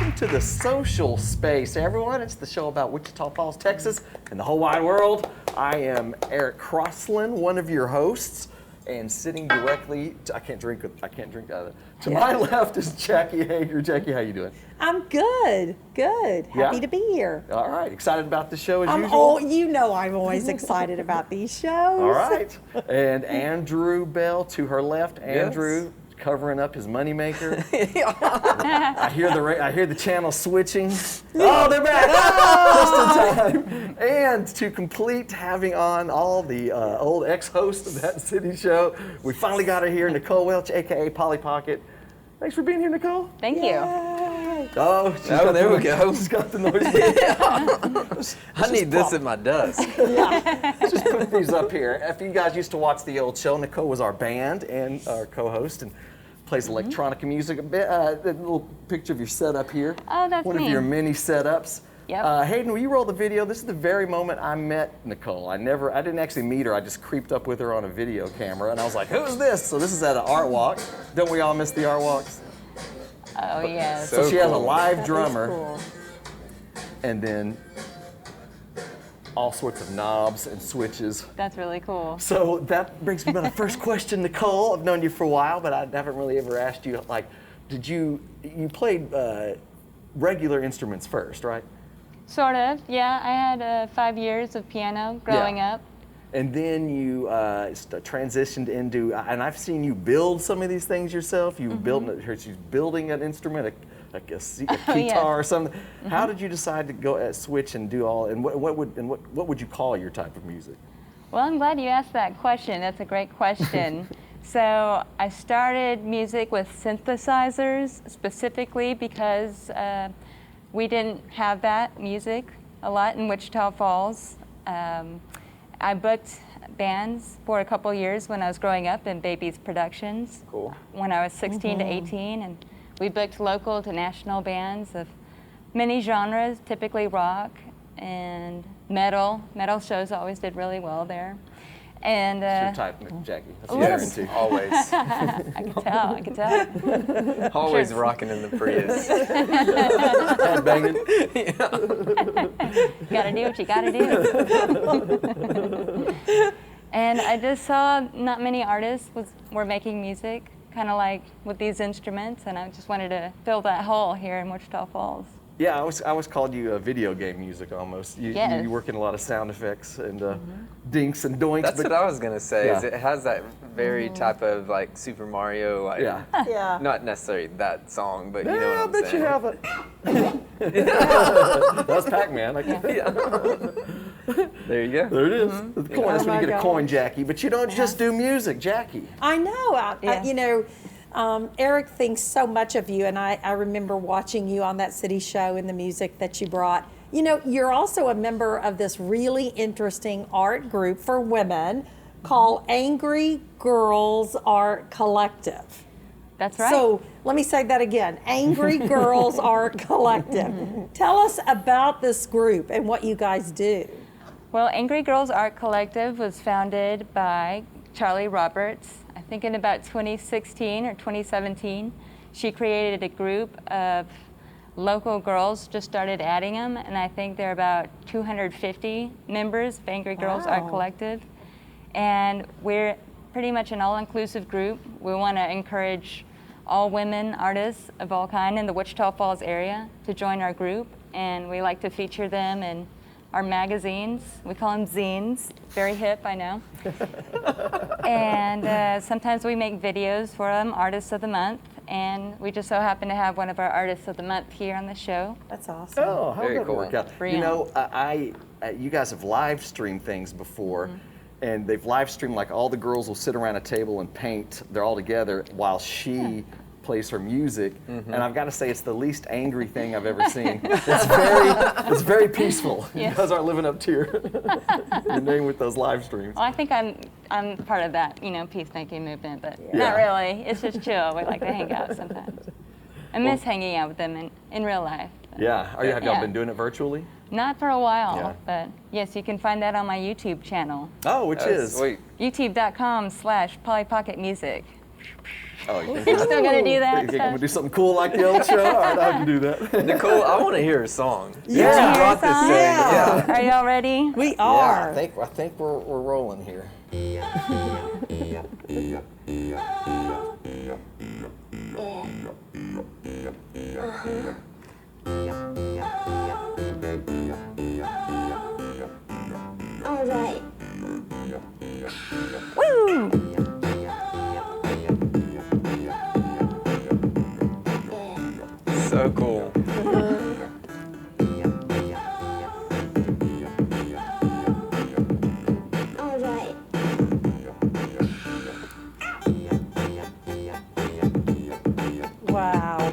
welcome to the social space, everyone. It's the show about Wichita Falls, Texas, and the whole wide world. I am Eric Crossland, one of your hosts, and sitting directly, I can't drink out of it. To my left is Jackie Hager. Jackie, how you doing? I'm good. Happy to be here. All right, excited about the show as usual? Oh, you know I'm always excited about these shows. All right, and Andrew Bell to her left. Andrew. Covering up his moneymaker. I hear the channel switching. Oh, they're back! Just in time. And to complete having on all the old ex-hosts of that city show, we finally got her here, Nicole Welch, aka Polly Pocket. Thanks for being here, Nicole. Thank you. Oh, there we go. She's got the noise. I need this at my desk. Let's just put these up here. If you guys used to watch the old show, Nicole was our band and our co-host and plays electronic music a bit. The little picture of your setup here. Oh, that's one me. of your many setups. Yep. Hayden, will you roll the video? This is the very moment I met Nicole. I didn't actually meet her. I just creeped up with her on a video camera, and I was like, "Who's this?" So this is at an art walk. Don't we all miss the art walks? Oh, yes. So she has a cool. live drummer, Cool. and then all sorts of knobs and switches. That's really cool. So that brings me to my first question, Nicole. I've known you for a while, but I haven't really ever asked you, like, you played regular instruments first, right? Sort of, yeah. I had 5 years of piano growing up. And then you transitioned into, and I've seen you build some of these things yourself. You she's building an instrument, a guitar or something. How did you decide to go switch and do all? And what would you call your type of music? Well, I'm glad you asked that question. That's a great question. So I started music with synthesizers specifically because we didn't have that music a lot in Wichita Falls. I booked bands for a couple years when I was growing up in Baby's Productions. Cool. When I was 16 to 18, and we booked local to national bands of many genres, typically rock and metal. Metal shows always did really well there. And It's your type, Jackie. That's what Yes, you're into. always. I can tell. Always Sure. rocking in the Prius. Head banging. You gotta do what you gotta do. And I just saw not many artists were making music, kind of like with these instruments, and I just wanted to fill that hole here in Wichita Falls. Yeah, I always called you video game music almost. Yes. You work in a lot of sound effects and dinks and doinks. That's but what I was gonna say. Is Yeah. it has that very type of like Super Mario, like Yeah. not necessarily that song, but you know Yeah, I what I'm bet saying. you have it. That's Pac-Man. There you go. There it is. The coin. That's when Oh you get my a coin, gosh. Jackie. But you don't just do music, Jackie. I know. Yeah. Eric thinks so much of you, and I remember watching you on that city show and the music that you brought. You know, you're also a member of this really interesting art group for women called Angry Girls Art Collective. That's right. So let me say that again. Angry Girls Art Collective. Tell us about this group and what you guys do. Well, Angry Girls Art Collective was founded by Charlie Roberts, I think in about 2016 or 2017. She created a group of local girls, just started adding them, and I think there are about 250 members of Angry Girls Art Wow. Collective. And we're pretty much an all-inclusive group. We want to encourage all women artists of all kind in the Wichita Falls area to join our group, and we like to feature them in our magazines. We call them zines. Very hip, I know. And sometimes we make videos for them, Artists of the Month, and we just so happen to have one of our Artists of the Month here on the show. That's awesome. Oh, how Very did cool. it work out? Breann. You know, you guys have live streamed things before, and they've live streamed like all the girls will sit around a table and paint. They're all together while she plays her music, and I've got to say it's the least angry thing I've ever seen. It's very peaceful. You Yes. guys aren't living up to your name with those live streams. Well, I think I'm part of that, peacemaking movement, but Yeah. not really. It's just chill. We like to hang out sometimes. I miss hanging out with them in real life. Yeah. Have y'all Yeah. been doing it virtually? Not for a while, Yeah. but yes, you can find that on my YouTube channel. Oh, which That's is? sweet. YouTube.com/PollyPocketMusic. Oh, You're still gonna do that I'm stuff? gonna do something cool like the old show. All right, I can do that. Nicole, I want to hear a song. Yeah. You brought this Song? thing. Yeah. Are y'all ready? We Yeah, are. I think we're rolling here. All right. Woo! So cool. All right. Wow.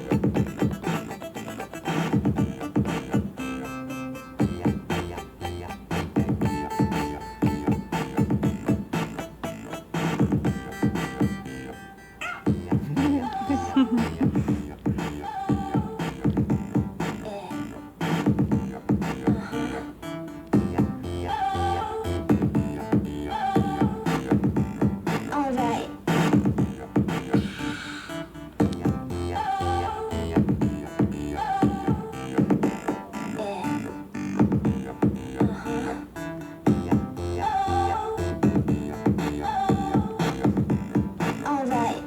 All right. All right.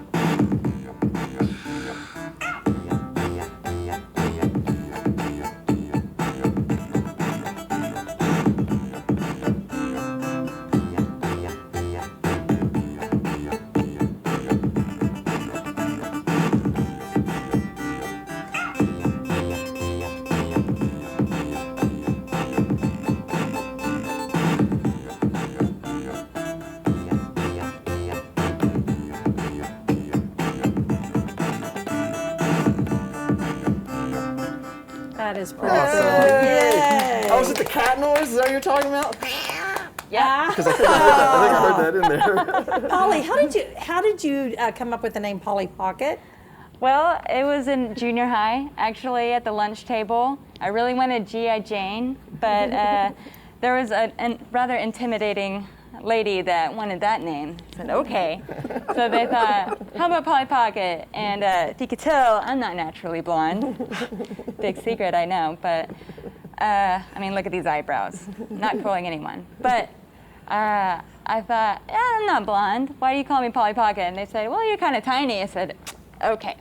That is pretty Awesome. cool. Yay. Oh, is it the cat noise? Is that what you're talking about? Yeah. Because I think I heard that in there. Polly, how did you come up with the name Polly Pocket? Well, it was in junior high, actually, at the lunch table. I really wanted G.I. Jane, but there was a rather intimidating lady that wanted that name. I said, okay. So they thought, how about Polly Pocket? And if you could tell, I'm not naturally blonde. Big secret, I know, but I mean, look at these eyebrows. Not fooling anyone. But I thought, yeah, I'm not blonde. Why do you call me Polly Pocket? And they said, well, you're kind of tiny. I said, okay,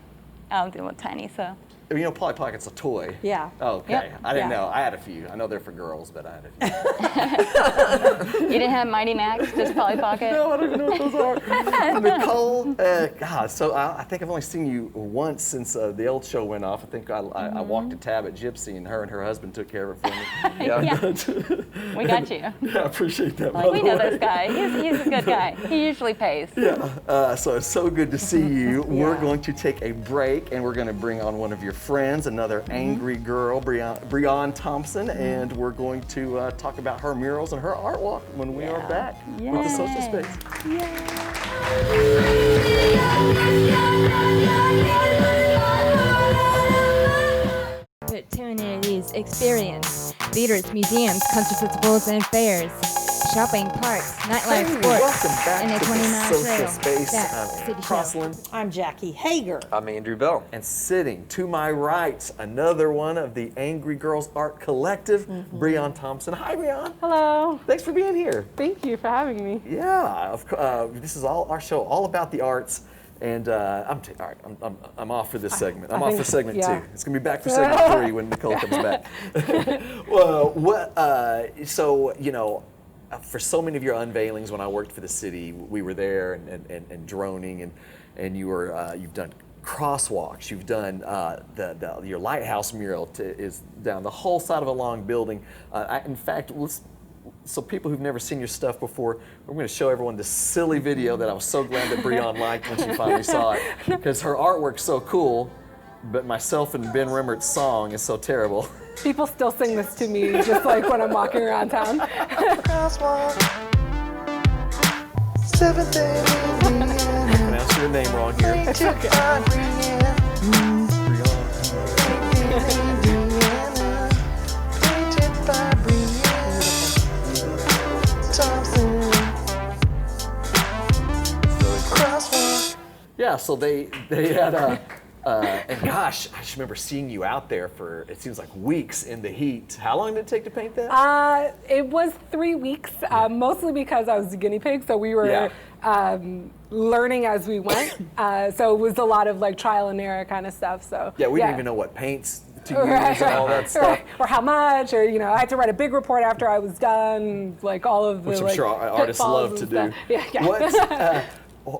I'll deal with tiny, so. You know, Polly Pocket's a toy. Yeah. Oh, okay. Yep. I didn't Yeah. know. I had a few. I know they're for girls, but I had a few. You didn't have Mighty Max, just Polly Pocket? No, I don't even know what those are. Nicole, God, so I think I've only seen you once since the old show went off. I think I walked a tab at Gypsy, and her husband took care of it for me. Yeah. We got you. Yeah, I appreciate that. Like, by we the know way. this guy. He's a good guy. He usually pays. Yeah, so it's so good to see you. We're Yeah. going to take a break, and we're going to bring on one of your friends, another angry girl, Breann Thompson, and we're going to talk about her murals and her art walk when we are back with the social Yay. space. Opportunities, experience, theaters, museums, concerts, festivals, and fairs, shopping, parks, nightlife, Hey, sports, welcome back and a to 20-mile the social trail. space. That's I'm City Show. Crossland, I'm Jackie Hager. I'm Andrew Bell. and sitting to my right, another one of the Angry Girls Art Collective, Breann Thompson. Hi, Breann. Hello. Thanks for being here. Thank you for having me. Yeah, this is all our show, all about the arts, and all right. I'm off for this segment. I'm I off think- for segment yeah. 2. It's gonna be back for segment 3 when Nicole comes back. Well, so you know, for so many of your unveilings when I worked for the city, we were there and droning, and you've done crosswalks. You've done your lighthouse mural is down the whole side of a long building. In fact, so people who've never seen your stuff before, we're going to show everyone this silly video that I was so glad that Breann liked when she finally saw it, because her artwork's so cool, but myself and Ben Rimmert's song is so terrible. People still sing this to me just like when I'm walking around town. Crosswalk. 7th I pronounced your name wrong here. Yeah, yeah, so they had and gosh, I just remember seeing you out there for, it seems like weeks in the heat. How long did it take to paint that? It was 3 weeks, mostly because I was a guinea pig, so we were learning as we went. So it was a lot of like trial and error kind of stuff. So we didn't even know what paints to use and all that stuff. Or how much, or I had to write a big report after I was done, like all of the Which I'm sure artists love to do. Yeah.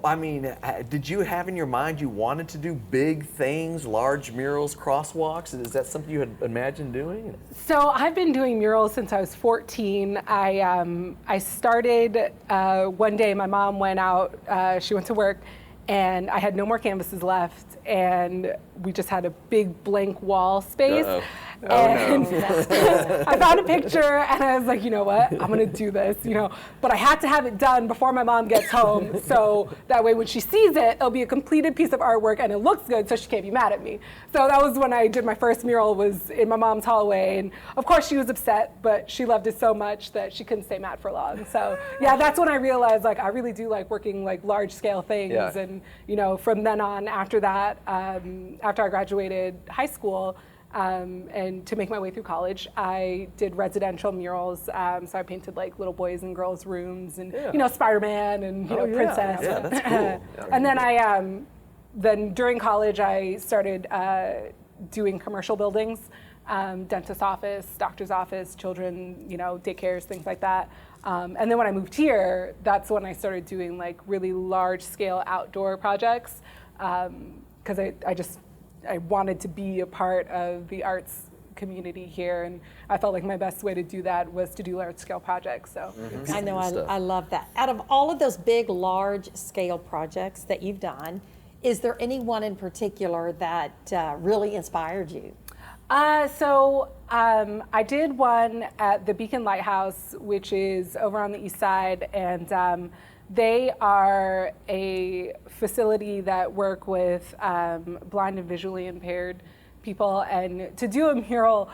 I mean, did you have in your mind you wanted to do big things, large murals, crosswalks? Is that something you had imagined doing? So I've been doing murals since I was 14. I started one day. My mom went out. She went to work, and I had no more canvases left, and we just had a big blank wall space. Uh-oh. And I found a picture, and I was like, you know what? I'm gonna do this, But I had to have it done before my mom gets home, so that way when she sees it, it'll be a completed piece of artwork, and it looks good, so she can't be mad at me. So that was when I did my first mural, was in my mom's hallway, and of course she was upset, but she loved it so much that she couldn't stay mad for long. So yeah, that's when I realized like I really do like working like large scale things, and from then on, after that, after I graduated high school. And to make my way through college, I did residential murals. So I painted like little boys and girls' rooms, and Spider-Man, and Princess. Yeah, that's cool. And then then during college, I started doing commercial buildings, dentist's office, doctor's office, children, daycares, things like that. And then when I moved here, that's when I started doing like really large-scale outdoor projects, because I wanted to be a part of the arts community here, and I felt like my best way to do that was to do large-scale projects. So I know, I love that. Out of all of those big, large-scale projects that you've done, is there any one in particular that really inspired you? I did one at the Beacon Lighthouse, which is over on the east side, and they are a facility that work with blind and visually impaired people, and to do a mural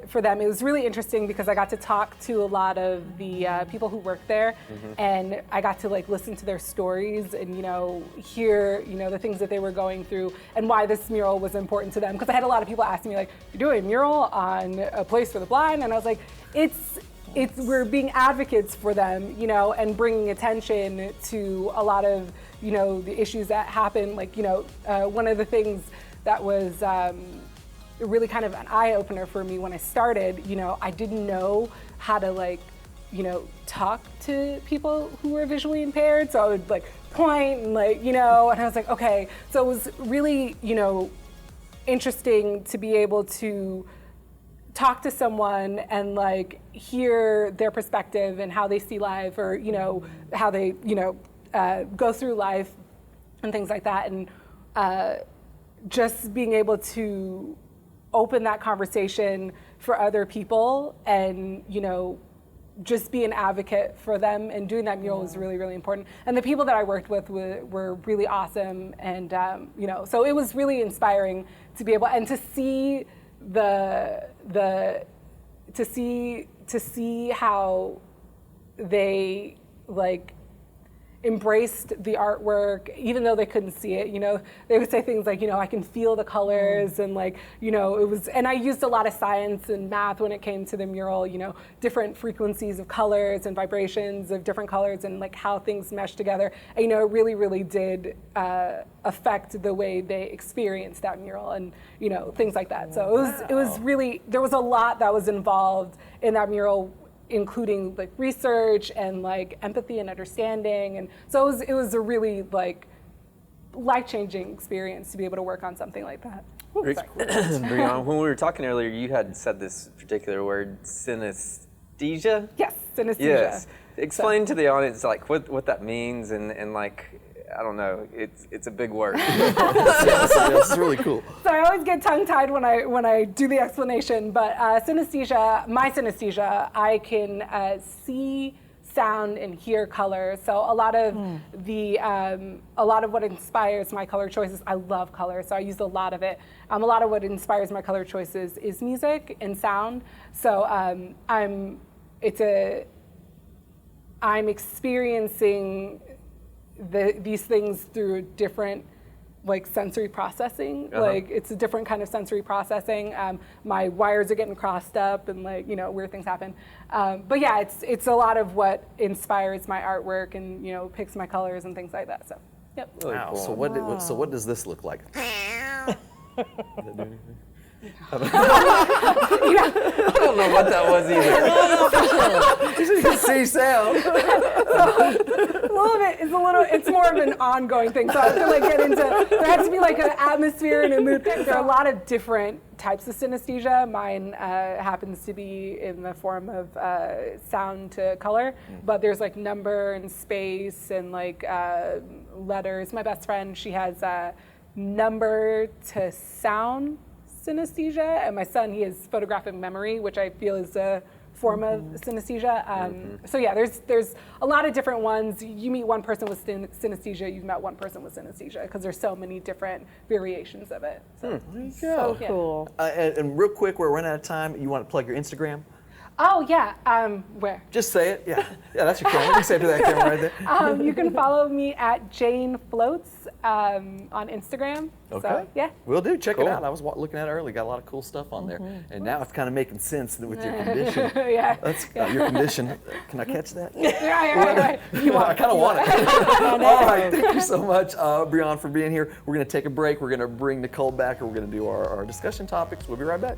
for them, it was really interesting because I got to talk to a lot of the people who work there, and I got to like listen to their stories and hear the things that they were going through and why this mural was important to them. Because I had a lot of people asking me like, "You're doing a mural on a place for the blind?" And I was like, we're being advocates for them, and bringing attention to a lot of, the issues that happen. Like, one of the things that was really kind of an eye-opener for me when I started, I didn't know how to talk to people who were visually impaired. So I would point and and I was like, okay. So it was really, interesting to be able to talk to someone and hear their perspective and how they see life, or how they go through life and things like that, and just being able to open that conversation for other people and just be an advocate for them, and doing that mural was really, really important. And the people that I worked with were really awesome, and so it was really inspiring to be able and to see to see how they embraced the artwork, even though they couldn't see it. They would say things like, I can feel the colors, and it was, and I used a lot of science and math when it came to the mural, different frequencies of colors and vibrations of different colors, and how things mesh together. And, it really, really did affect the way they experienced that mural, and things like that. So it was really, there was a lot that was involved in that mural, including research and empathy and understanding, and so it was a really life-changing experience to be able to work on something like that. Breann, when we were talking earlier, you had said this particular word, synesthesia? Yes, synesthesia. Yes. Explain to the audience what that means, and I don't know, it's a big word. It's really cool. So I always get tongue-tied when I do the explanation, but synesthesia, my synesthesia, I can see, sound, and hear color. So a lot of what inspires my color choices, I love color, so I use a lot of it. A lot of what inspires my color choices is music and sound. So I'm experiencing these things through a different like sensory processing. Like it's a different kind of sensory processing. My wires are getting crossed up and like, you know, weird things happen. But yeah, it's a lot of what inspires my artwork and, you know, picks my colors and things like that. So, yep. Really Wow. cool. So what does this look like? I don't know what that was either. You can see sound. All of it is it's more of an ongoing thing. So I have to like get into, there has to be like an atmosphere and a mood. There are a lot of different types of synesthesia. Mine happens to be in the form of sound to color, but there's like number and space and like letters. My best friend, she has number to sound synesthesia, and my son, he has photographic memory, which I feel is a form of synesthesia. So yeah, there's a lot of different ones. You meet one person with synesthesia, you've met one person with synesthesia, because there's so many different variations of it. So, So cool. And real quick, we're running out of time. You want to plug your Instagram? Oh yeah, where? Just say it. Yeah, that's your camera. You say it to that camera right there. You can follow me at Jane Floats on Instagram. Okay. So, yeah. Will do. Check Cool. it out. I was looking at it earlier. Got a lot of cool stuff on there, and now it's kind of making sense with your condition. Yeah. That's your condition. Can I catch that? Right. I kind of want it. All right. Thank you so much, Breann, for being here. We're going to take a break. We're going to bring Nicole back, and we're going to do our discussion topics. We'll be right back.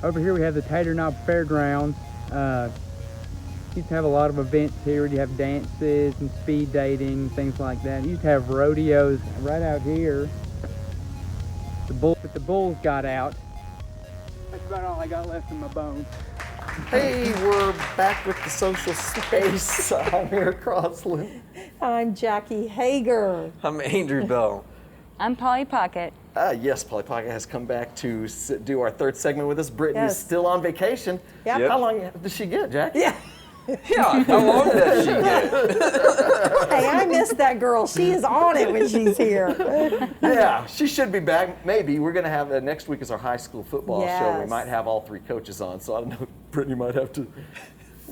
Over here we have the Tater Knob Fairgrounds. Used to have a lot of events here. You have dances and speed dating, things like that. You used to have rodeos right out here. But the bulls got out. That's about all I got left in my bones. Hey, we're back with the social space. I'm Eric Crossland. I'm Jackie Hager. I'm Andrew Bell. I'm Polly Pocket. Yes, Polly Pocket has come back to do our third segment with us. Brittany's Yes. still on vacation. Yep. How long does she get, Jack? Yeah. Yeah, how long does she get? Hey, I miss that girl. She is on it when she's here. Yeah, she should be back. Maybe. We're going to have, next week is our high school football show. We Yes. might have all three coaches on, so I don't know. Brittany might have to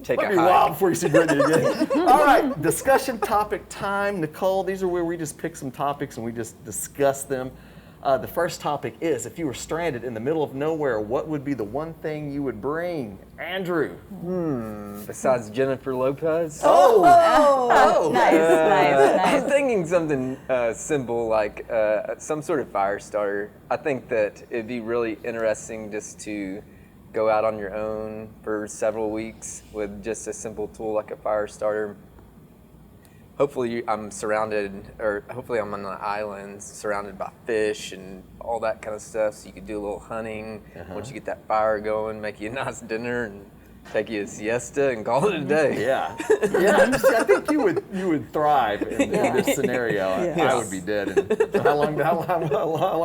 Take might a be wild hike. before you see Brittany again. All right, discussion topic time. Nicole, these are where we just pick some topics and we just discuss them. The first topic is, if you were stranded in the middle of nowhere, what would be the one thing you would bring? Andrew. Besides Jennifer Lopez? Oh! I'm thinking something simple like some sort of fire starter. I think that it'd be really interesting just to go out on your own for several weeks with just a simple tool like a fire starter. Hopefully I'm hopefully I'm on an island surrounded by fish and all that kind of stuff, so you could do a little hunting. Once you get that fire going, make you a nice dinner and take you a siesta and call it a day. Yeah. I think you would thrive in this scenario. I would be dead. And how long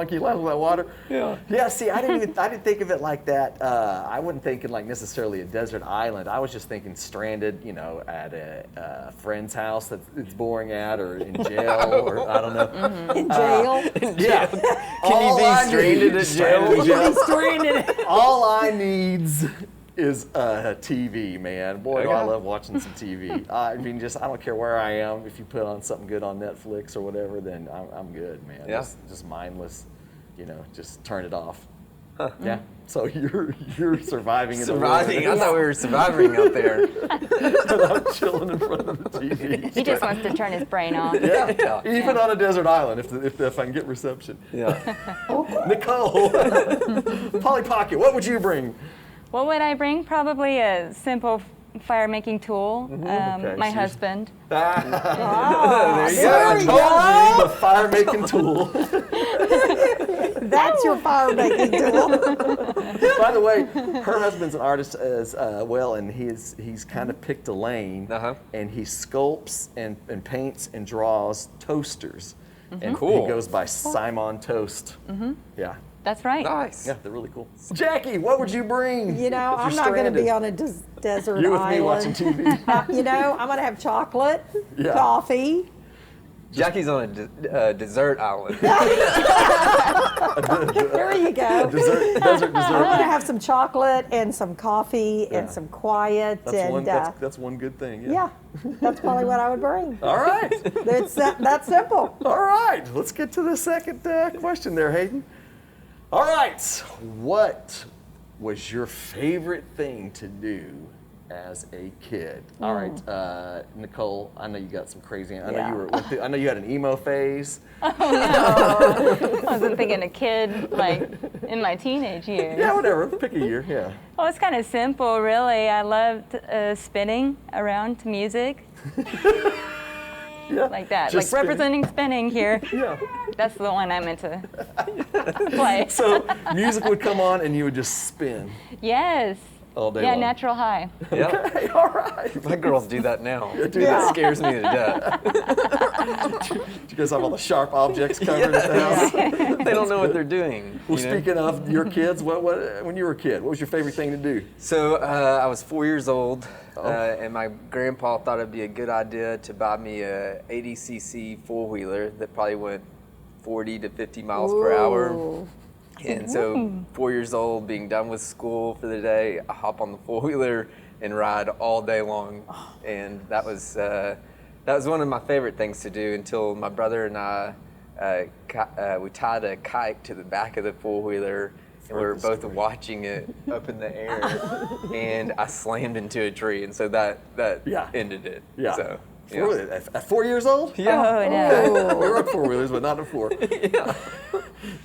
can you last with that water? Yeah. Yeah. See, I didn't think of it like that. I wasn't thinking like necessarily a desert island. I was just thinking stranded, at a friend's house that it's boring at, or in jail, or I don't know. In jail? Yeah. Can you be stranded at jail? Stranded. All I needs is a TV, man. Boy, do I love watching some TV. I mean, I don't care where I am. If you put on something good on Netflix or whatever, then I'm good, man. Yeah. Just mindless, just turn it off. Yeah. So you're surviving in Surviving? the I thought we were surviving out there. without chilling in front of the TV. He just wants to turn his brain off. Yeah. Even on a desert island, if I can get reception. Yeah. Nicole, Polly Pocket, what would you bring? What would I bring? Probably a simple fire making tool. Okay, My so husband. There you There we go. I told you, the fire making tool. That's your fire making tool. By the way, her husband's an artist as well, and he's kind of picked a lane, and he sculpts and paints and draws toasters. And Cool. he goes by Simon Toast. Yeah. That's right. Nice. Yeah, they're really cool. Jackie, what would you bring? I'm not going to be on a desert You with me island. watching TV. I'm going to have chocolate, Yeah. coffee, Jackie's on a dessert island. There you go. Desert. I'm gonna have some chocolate and some coffee and some quiet. That's one good thing. Yeah, that's probably what I would bring. All right. It's that simple. All right. Let's get to the second question there, Hayden. All right. What was your favorite thing to do as a kid? All right, Nicole. I know you got some crazy. I know you had an emo phase. Oh no, I wasn't thinking a kid like in my teenage years. Yeah, whatever. Pick a year. Yeah. Well, it's kind of simple, really. I loved spinning around to music. Yeah. Like that, Just like spinning. representing spinning here. Yeah. That's the one I meant to play. So music would come on and you would just spin Yes. all day Yeah, long. natural high. Yeah. Hey, all right. My girls do that now. Yeah. It scares me to death. Do you guys have all the sharp objects covered at the house? They don't know what they're doing. Well, you know? speaking of your kids, what when you were a kid, what was your favorite thing to do? So I was 4 years old, and my grandpa thought it'd be a good idea to buy me a 80cc four-wheeler that probably went 40 to 50 miles per hour. Ooh. And so 4 years old, being done with school for the day, I hop on the four-wheeler and ride all day long. And that was one of my favorite things to do until my brother and I, we tied a kite to the back of the four-wheeler, and we were both watching it up in the air, and I slammed into a tree, and so that ended it. Yeah. So, At 4 years old? Yeah. Oh no. We rode four-wheelers, but not at 4. Yeah.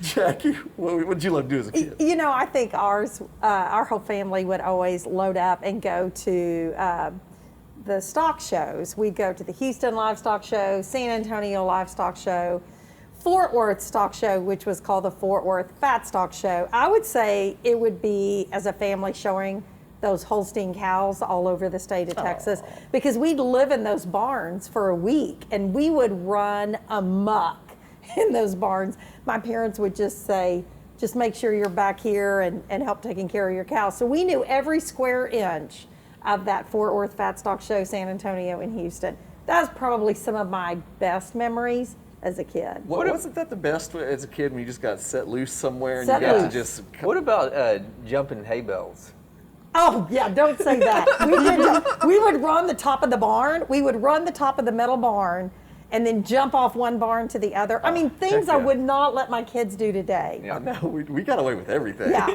Jackie, what did you love to do as a kid? You know, I think our whole family would always load up and go to the stock shows. We'd go to the Houston Livestock Show, San Antonio Livestock Show, Fort Worth Stock Show, which was called the Fort Worth Fat Stock Show. I would say it would be, as a family, showing those Holstein cows all over the state of Texas, because we'd live in those barns for a week and we would run amok in those barns. My parents would just say, just make sure you're back here and help taking care of your cows. So we knew every square inch of that Fort Worth Fat Stock Show, San Antonio, and Houston. That was probably some of my best memories as a kid. Wasn't that the best as a kid when you just got set loose somewhere and Set you got loose. to just... What about jumping hay bales? Oh, yeah, don't say that. We would run the top of the barn. We would run the top of the metal barn and then jump off one barn to the other. I mean, things heck I yeah. would not let my kids do today. I know, we got away with everything. Yeah.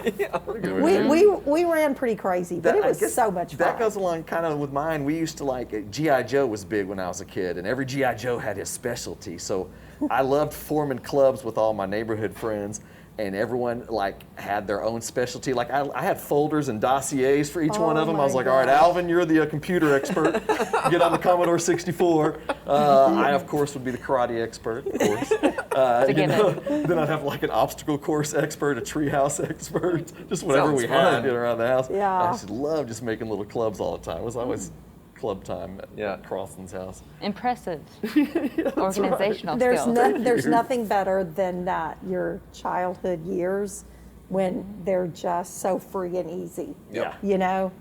We ran pretty crazy, but it I was guess so much fun. That goes along kind of with mine. We used to like, G.I. Joe was big when I was a kid, and every G.I. Joe had his specialty. So I loved forming clubs with all my neighborhood friends, and everyone like had their own specialty. Like I had folders and dossiers for each one of them. I was like, all right, Alvin, you're the computer expert. Get on the Commodore 64. I, of course, would be the karate expert, of course. Then I'd have like an obstacle course expert, a treehouse expert, just whatever Sounds we fun. had around the house. Yeah. I just love just making little clubs all the time. It was always club time at Yeah. Crosland's house. Impressive organizational There's skills. nothing better than your childhood years when they're just so free and easy. Yeah. You know,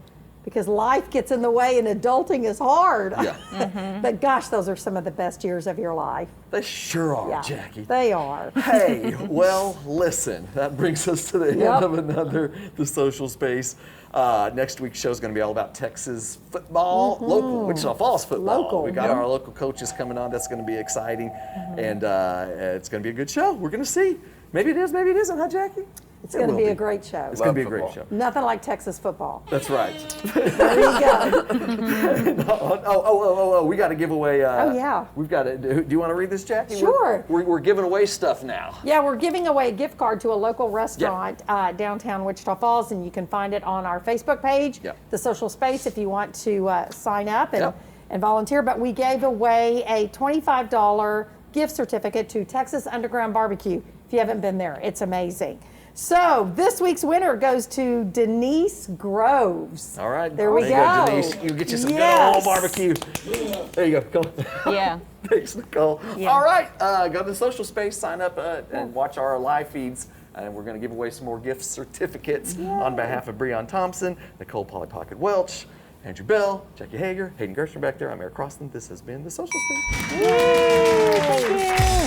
because life gets in the way and adulting is hard. Yeah. But gosh, those are some of the best years of your life. They sure are, Yeah, Jackie. they are. Hey, well, listen, that brings us to the end Yep. of The Social Space. Next week's show is going to be all about Texas football, local, Wichita Falls football. Local, We got yeah. our local coaches coming on. That's going to be exciting. And it's going to be a good show. We're going to see. Maybe it is, maybe it isn't, huh, Jackie? It's going to be a great show. It's going to be a Love great show. Nothing like Texas football. That's right. There you go. Oh, we got to give away. Oh, yeah. We've got to. Do you want to read this, Jackie? Sure. We're giving away stuff now. Yeah, we're giving away a gift card to a local restaurant downtown Wichita Falls, and you can find it on our Facebook page, Yep. The Social Space, if you want to sign up and, Yep. and volunteer. But we gave away a $25 gift certificate to Texas Underground Barbecue. If you haven't been there, it's amazing. So this week's winner goes to Denise Groves. All right. There we you go. Denise. You get you some Yes. good old barbecue. There you go. Come on. Yeah. Thanks, Nicole. Yeah. All right. Go to the Social Space, sign up, and watch our live feeds. And we're going to give away some more gift certificates on behalf of Breann Thompson, Nicole Polly Pocket Welch, Andrew Bell, Jackie Hager, Hayden Gershner back there. I'm Eric Crossland. This has been The Social Spin. Thank you.